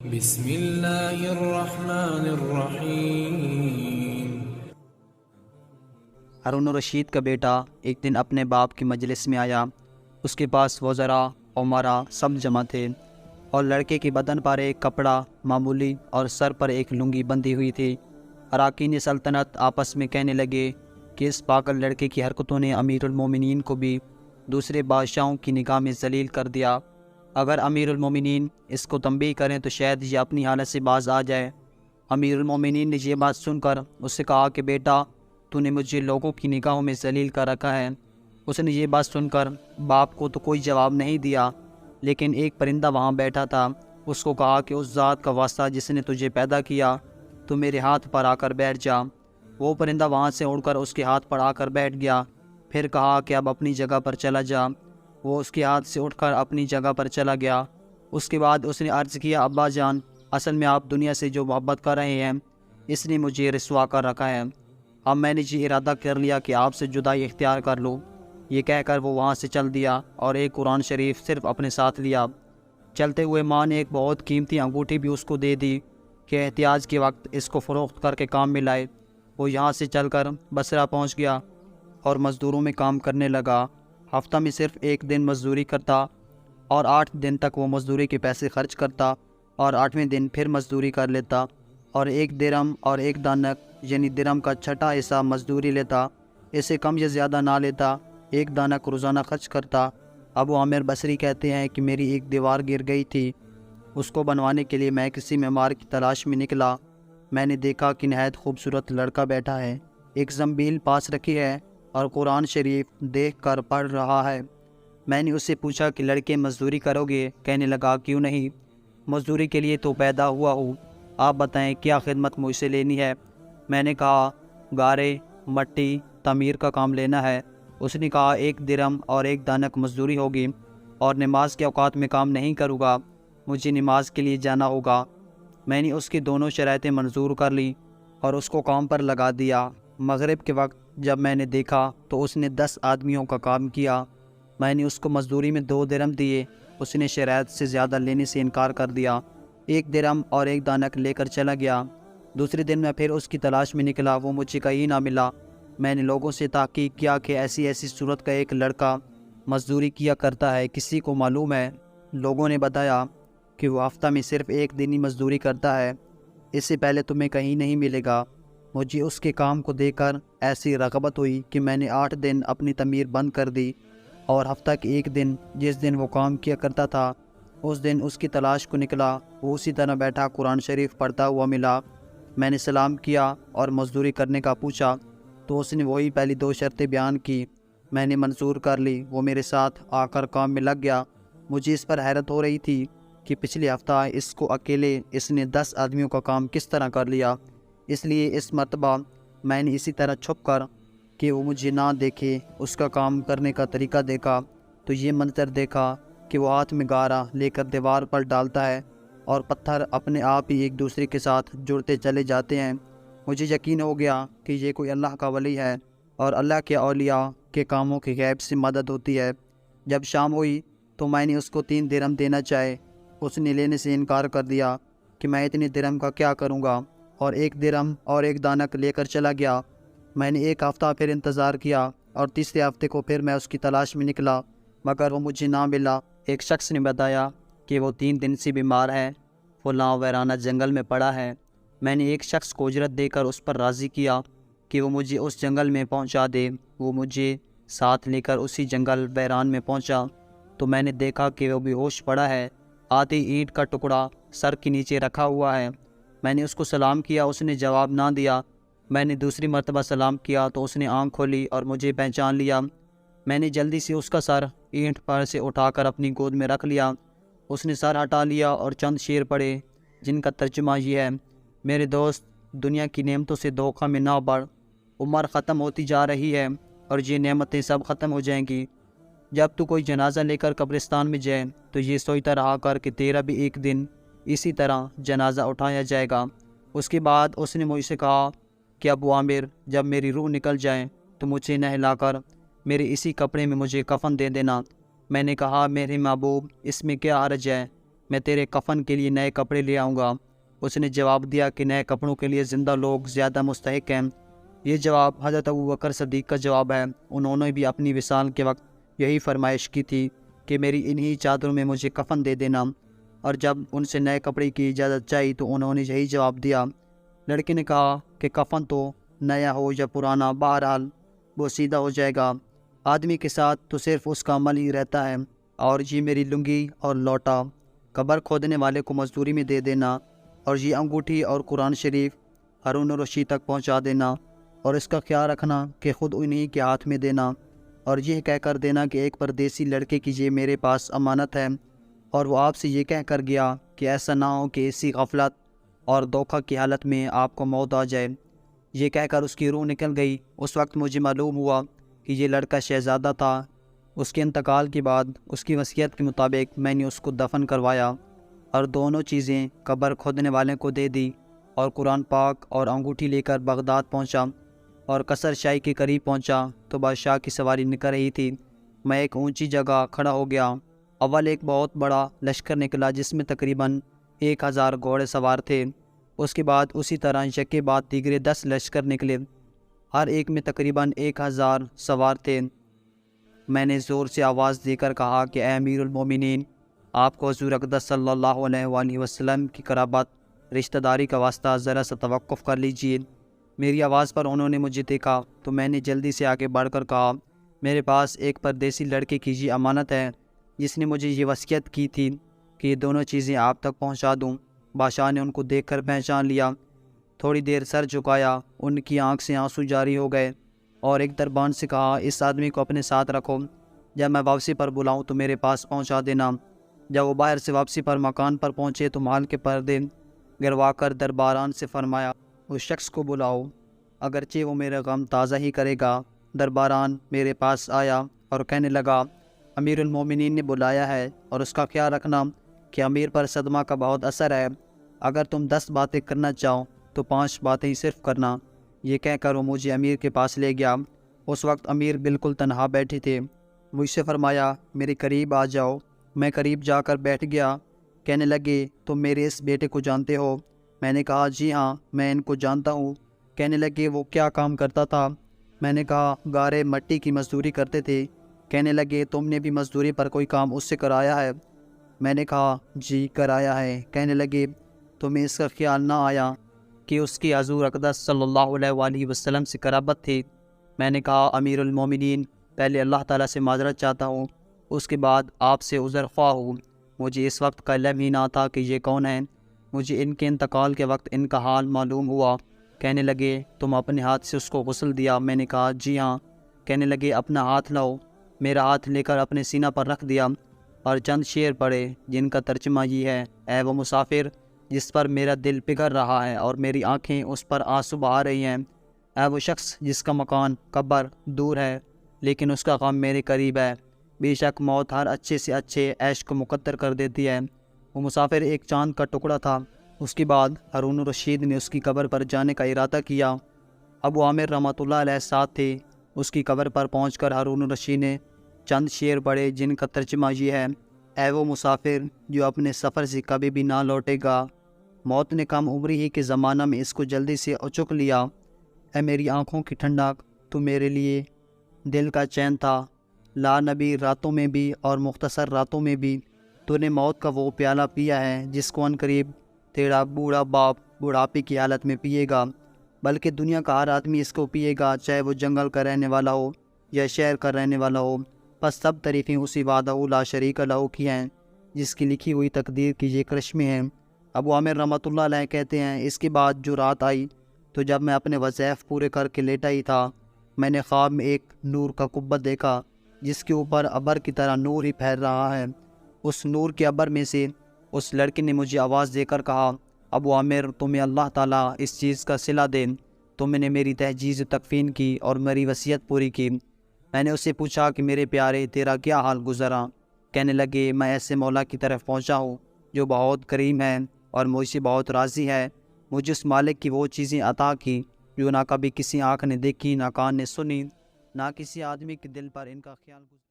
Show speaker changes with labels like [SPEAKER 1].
[SPEAKER 1] بسم اللہ الرحمن الرحیم۔
[SPEAKER 2] ہارون الرشید کا بیٹا ایک دن اپنے باپ کی مجلس میں آیا۔ اس کے پاس وزراء، عمراء سب جمع تھے اور لڑکے کے بدن پر ایک کپڑا معمولی اور سر پر ایک لنگی بندھی ہوئی تھی۔ اراکین سلطنت آپس میں کہنے لگے کہ اس پاگل لڑکے کی حرکتوں نے امیر المومنین کو بھی دوسرے بادشاہوں کی نگاہ میں ذلیل کر دیا۔ اگر امیر المومنین اس کو تنبیہ کریں تو شاید یہ اپنی حالت سے باز آ جائے۔ امیر المومنین نے یہ بات سن کر اس سے کہا کہ بیٹا، تو نے مجھے لوگوں کی نگاہوں میں ذلیل کر رکھا ہے۔ اس نے یہ بات سن کر باپ کو تو کوئی جواب نہیں دیا، لیکن ایک پرندہ وہاں بیٹھا تھا۔ اس کو کہا کہ اس ذات کا واسطہ جس نے تجھے پیدا کیا، تو میرے ہاتھ پر آ کر بیٹھ جا۔ وہ پرندہ وہاں سے اڑ کر اس کے ہاتھ پر آ کر بیٹھ گیا۔ پھر کہا کہ اب اپنی جگہ پر چلا جا۔ وہ اس کے ہاتھ سے اٹھ کر اپنی جگہ پر چلا گیا۔ اس کے بعد اس نے عرض کیا، ابا جان، اصل میں آپ دنیا سے جو محبت کر رہے ہیں اس نے مجھے رسوا کر رکھا ہے۔ اب میں نے یہ ارادہ کر لیا کہ آپ سے جدائی اختیار کر لوں۔ یہ کہہ کر وہ وہاں سے چل دیا اور ایک قرآن شریف صرف اپنے ساتھ لیا۔ چلتے ہوئے ماں نے ایک بہت قیمتی انگوٹھی بھی اس کو دے دی کہ احتیاج کے وقت اس کو فروخت کر کے کام میں لائے۔ وہ یہاں سے چل کر بصرہ پہنچ گیا اور مزدوروں میں کام کرنے لگا۔ ہفتہ میں صرف ایک دن مزدوری کرتا اور 8 دن تک وہ مزدوری کے پیسے خرچ کرتا اور 8ویں دن پھر مزدوری کر لیتا اور 1 درہم اور 1 دانک یعنی درہم کا چھٹا حصہ مزدوری لیتا۔ اسے کم یا زیادہ نہ لیتا، 1 دانک روزانہ خرچ کرتا۔ ابو عامر بصری کہتے ہیں کہ میری ایک دیوار گر گئی تھی، اس کو بنوانے کے لیے میں کسی معمار کی تلاش میں نکلا۔ میں نے دیکھا کہ نہایت خوبصورت لڑکا بیٹھا ہے، ایک زنبیل پاس رکھی ہے اور قرآن شریف دیکھ کر پڑھ رہا ہے۔ میں نے اس سے پوچھا کہ لڑکے مزدوری کرو گے؟ کہنے لگا، کیوں نہیں، مزدوری کے لیے تو پیدا ہوا ہوں۔ آپ بتائیں کیا خدمت مجھ سے لینی ہے؟ میں نے کہا، گارے، مٹی، تعمیر کا کام لینا ہے۔ اس نے کہا، 1 درہم اور 1 دانک مزدوری ہوگی اور نماز کے اوقات میں کام نہیں کروں گا، مجھے نماز کے لیے جانا ہوگا۔ میں نے اس کی دونوں شرائطیں منظور کر لیں اور اس کو کام پر لگا دیا۔ مغرب کے وقت جب میں نے دیکھا تو اس نے 10 آدمیوں کا کام کیا۔ میں نے اس کو مزدوری میں 2 درہم دیے۔ اس نے شرائط سے زیادہ لینے سے انکار کر دیا، 1 درہم اور 1 دانک لے کر چلا گیا۔ دوسرے دن میں پھر اس کی تلاش میں نکلا، وہ مجھے کہیں نہ ملا۔ میں نے لوگوں سے تحقیق کیا کہ ایسی صورت کا ایک لڑکا مزدوری کیا کرتا ہے، کسی کو معلوم ہے؟ لوگوں نے بتایا کہ وہ ہفتہ میں صرف 1 دن ہی مزدوری کرتا ہے، اس سے پہلے تمہیں کہیں نہیں ملے گا۔ مجھے اس کے کام کو دیکھ کر ایسی رغبت ہوئی کہ میں نے 8 دن اپنی تعمیر بند کر دی اور ہفتہ کے 1 دن جس دن وہ کام کیا کرتا تھا اس دن اس کی تلاش کو نکلا۔ وہ اسی طرح بیٹھا قرآن شریف پڑھتا ہوا ملا۔ میں نے سلام کیا اور مزدوری کرنے کا پوچھا تو اس نے وہی پہلی 2 شرطیں بیان کی۔ میں نے منظور کر لی، وہ میرے ساتھ آ کر کام میں لگ گیا۔ مجھے اس پر حیرت ہو رہی تھی کہ پچھلے ہفتہ اس کو اکیلے اس نے 10 آدمیوں کا کام کس طرح کر لیا۔ اس لیے اس مرتبہ میں نے اسی طرح چھپ کر کہ وہ مجھے نہ دیکھے اس کا کام کرنے کا طریقہ دیکھا تو یہ منظر دیکھا کہ وہ ہاتھ میں گارا لے کر دیوار پر ڈالتا ہے اور پتھر اپنے آپ ہی ایک دوسرے کے ساتھ جڑتے چلے جاتے ہیں۔ مجھے یقین ہو گیا کہ یہ کوئی اللہ کا ولی ہے اور اللہ کے اولیاء کے کاموں کی غیب سے مدد ہوتی ہے۔ جب شام ہوئی تو میں نے اس کو 3 درہم دینا چاہے، اس نے لینے سے انکار کر دیا کہ میں اتنے درہم کا کیا کروں گا، اور 1 درہم اور 1 دانک لے کر چلا گیا۔ میں نے 1 ہفتہ پھر انتظار کیا اور تیسرے ہفتے کو پھر میں اس کی تلاش میں نکلا، مگر وہ مجھے نہ ملا۔ ایک شخص نے بتایا کہ وہ 3 دن سے بیمار ہے، فلاں ویرانہ جنگل میں پڑا ہے۔ میں نے ایک شخص کو اجرت دے کر اس پر راضی کیا کہ وہ مجھے اس جنگل میں پہنچا دے۔ وہ مجھے ساتھ لے کر اسی جنگل ویران میں پہنچا تو میں نے دیکھا کہ وہ بے ہوش پڑا ہے، آدھی اینٹ کا ٹکڑا سر کے نیچے رکھا ہوا ہے۔ میں نے اس کو سلام کیا، اس نے جواب نہ دیا۔ میں نے دوسری مرتبہ سلام کیا تو اس نے آنکھ کھولی اور مجھے پہچان لیا۔ میں نے جلدی سے اس کا سر اینٹ پر سے اٹھا کر اپنی گود میں رکھ لیا۔ اس نے سر ہٹا لیا اور چند شعر پڑھے جن کا ترجمہ یہ ہے، میرے دوست، دنیا کی نعمتوں سے دھوکہ میں نہ پڑ، عمر ختم ہوتی جا رہی ہے اور یہ نعمتیں سب ختم ہو جائیں گی۔ جب تو کوئی جنازہ لے کر قبرستان میں جائے تو یہ سوچتا رہا کر کہ تیرا بھی ایک دن اسی طرح جنازہ اٹھایا جائے گا۔ اس کے بعد اس نے مجھ سے کہا کہ ابو عامر، جب میری روح نکل جائے تو مجھے نہلا کر میرے اسی کپڑے میں مجھے کفن دے دینا۔ میں نے کہا، میرے محبوب، اس میں کیا حرج ہے؟ میں تیرے کفن کے لیے نئے کپڑے لے آؤں گا۔ اس نے جواب دیا کہ نئے کپڑوں کے لیے زندہ لوگ زیادہ مستحق ہیں۔ یہ جواب حضرت ابوبکر صدیق کا جواب ہے۔ انہوں نے بھی اپنی وصال کے وقت یہی فرمائش کی تھی کہ میری انہی چادروں میں مجھے کفن دے دینا، اور جب ان سے نئے کپڑے کی اجازت چاہی تو انہوں نے یہی جواب دیا۔ لڑکے نے کہا کہ کفن تو نیا ہو یا پرانا، بہرحال وہ سیدھا ہو جائے گا۔ آدمی کے ساتھ تو صرف اس کا عمل ہی رہتا ہے، اور یہ میری لنگی اور لوٹا قبر کھودنے والے کو مزدوری میں دے دینا، اور یہ انگوٹھی اور قرآن شریف ہارون الرشید تک پہنچا دینا، اور اس کا خیال رکھنا کہ خود انہی کے ہاتھ میں دینا، اور یہ کہہ کر دینا کہ ایک پردیسی لڑکے کی یہ میرے پاس امانت ہے، اور وہ آپ سے یہ کہہ کر گیا کہ ایسا نہ ہو کہ اسی غفلت اور دھوکہ کی حالت میں آپ کو موت آ جائے۔ یہ کہہ کر اس کی روح نکل گئی۔ اس وقت مجھے معلوم ہوا کہ یہ لڑکا شہزادہ تھا۔ اس کے انتقال کے بعد اس کی وصیت کے مطابق میں نے اس کو دفن کروایا، اور دونوں چیزیں قبر کھودنے والے کو دے دی، اور قرآن پاک اور انگوٹھی لے کر بغداد پہنچا، اور قصر شاہی کے قریب پہنچا تو بادشاہ کی سواری نکل رہی تھی۔ میں ایک اونچی جگہ کھڑا ہو گیا۔ اول ایک بہت بڑا لشکر نکلا جس میں تقریباً 1000 گھوڑے سوار تھے۔ اس کے بعد اسی طرح یکے بعد دیگرے 10 لشکر نکلے، ہر ایک میں تقریباً 1000 سوار تھے۔ میں نے زور سے آواز دے کر کہا کہ اے امیر المومنین، آپ کو حضور اقدس صلی اللہ علیہ وآلہ وسلم کی قرابت رشتہ داری کا واسطہ ذرا سا توقف کر لیجیے۔ میری آواز پر انہوں نے مجھے دیکھا تو میں نے جلدی سے آگے بڑھ کر کہا، میرے پاس ایک پردیسی لڑکے کی یہ امانت ہے جس نے مجھے یہ وصیت کی تھی کہ یہ دونوں چیزیں آپ تک پہنچا دوں۔ بادشاہ نے ان کو دیکھ کر پہچان لیا، تھوڑی دیر سر جھکایا، ان کی آنکھ سے آنسو جاری ہو گئے، اور ایک دربان سے کہا، اس آدمی کو اپنے ساتھ رکھو، جب میں واپسی پر بلاؤں تو میرے پاس پہنچا دینا۔ جب وہ باہر سے واپسی پر مکان پر پہنچے تو محل کے پردے گروا کر درباران سے فرمایا، اس شخص کو بلاؤ، اگرچہ وہ میرا غم تازہ ہی کرے گا۔ درباران میرے پاس آیا اور کہنے لگا، امیر المومنین نے بلایا ہے، اور اس کا خیال رکھنا کہ امیر پر صدمہ کا بہت اثر ہے۔ اگر تم 10 باتیں کرنا چاہو تو 5 باتیں ہی صرف کرنا۔ یہ کہہ کر وہ مجھے امیر کے پاس لے گیا۔ اس وقت امیر بالکل تنہا بیٹھے تھے۔ مجھ سے فرمایا، میرے قریب آ جاؤ۔ میں قریب جا کر بیٹھ گیا۔ کہنے لگے، تم میرے اس بیٹے کو جانتے ہو؟ میں نے کہا، جی ہاں، میں ان کو جانتا ہوں۔ کہنے لگے، وہ کیا کام کرتا تھا؟ میں نے کہا، گارے مٹی کی مزدوری کرتے تھے۔ کہنے لگے، تم نے بھی مزدوری پر کوئی کام اس سے کرایا ہے؟ میں نے کہا، جی کرایا ہے۔ کہنے لگے، تمہیں اس کا خیال نہ آیا کہ اس کی حضور اقدس صلی اللہ علیہ وآلہ وسلم سے قرابت تھی؟ میں نے کہا، امیر المومنین، پہلے اللہ تعالیٰ سے معذرت چاہتا ہوں، اس کے بعد آپ سے عذر خواہ ہوں۔ مجھے اس وقت کا علم ہی نہ تھا کہ یہ کون ہیں۔ مجھے ان کے انتقال کے وقت ان کا حال معلوم ہوا۔ کہنے لگے، تم اپنے ہاتھ سے اس کو غسل دیا؟ میں نے کہا، جی ہاں۔ کہنے لگے، اپنا ہاتھ لاؤ۔ میرا ہاتھ لے کر اپنے سینہ پر رکھ دیا، اور چند شعر پڑھے جن کا ترجمہ یہ ہے، اے وہ مسافر جس پر میرا دل پگھل رہا ہے اور میری آنکھیں اس پر آنسو بہا رہی ہیں، اے وہ شخص جس کا مکان قبر دور ہے لیکن اس کا غم میرے قریب ہے، بے شک موت ہر اچھے سے اچھے عیش کو مقدر کر دیتی ہے۔ وہ مسافر ایک چاند کا ٹکڑا تھا۔ اس کے بعد ہارون الرشید نے اس کی قبر پر جانے کا ارادہ کیا۔ ابو عامر رحمۃ اللہ علیہ ساتھ تھے۔ اس کی قبر پر پہنچ کر ہارون الرشید نے چند شعر پڑھے جن کا ترجمہ یہ ہے، اے وہ مسافر جو اپنے سفر سے کبھی بھی نہ لوٹے گا، موت نے کم عمری ہی کے زمانہ میں اس کو جلدی سے اچک لیا۔ اے میری آنکھوں کی ٹھنڈک، تو میرے لیے دل کا چین تھا۔ لا نبی راتوں میں بھی اور مختصر راتوں میں بھی تو نے موت کا وہ پیالہ پیا ہے جس کو عنقریب تیرا بوڑھا باپ بڑھاپے کی حالت میں پیے گا، بلکہ دنیا کا ہر آدمی اس کو پیے گا، چاہے وہ جنگل کا رہنے والا ہو یا شہر کا رہنے والا ہو۔ بس سب تعریفیں اسی وحدہ لا شریک لہ کی ہیں جس کی لکھی ہوئی تقدیر کی یہ کرشمے ہیں۔ ابو عامر رحمۃ اللہ علیہ کہتے ہیں، اس کے بعد جو رات آئی تو جب میں اپنے وظائف پورے کر کے لیٹا ہی تھا، میں نے خواب میں ایک نور کا قبت دیکھا جس کے اوپر ابر کی طرح نور ہی پھیل رہا ہے۔ اس نور کے ابر میں سے اس لڑکے نے مجھے آواز دے کر کہا، ابو عامر، تمہیں اللہ تعالیٰ اس چیز کا صلہ دے، تم نے میری تہجیز تکفین کی اور میری وصیت پوری کی۔ میں نے اس سے پوچھا کہ میرے پیارے، تیرا کیا حال گزرا؟ کہنے لگے، میں ایسے مولا کی طرف پہنچا ہوں جو بہت کریم ہے اور مجھ سے بہت راضی ہے۔ مجھے اس مالک کی وہ چیزیں عطا کی جو نہ کبھی کسی آنکھ نے دیکھی، نہ کان نے سنی، نہ کسی آدمی کے دل پر ان کا خیال گزرا۔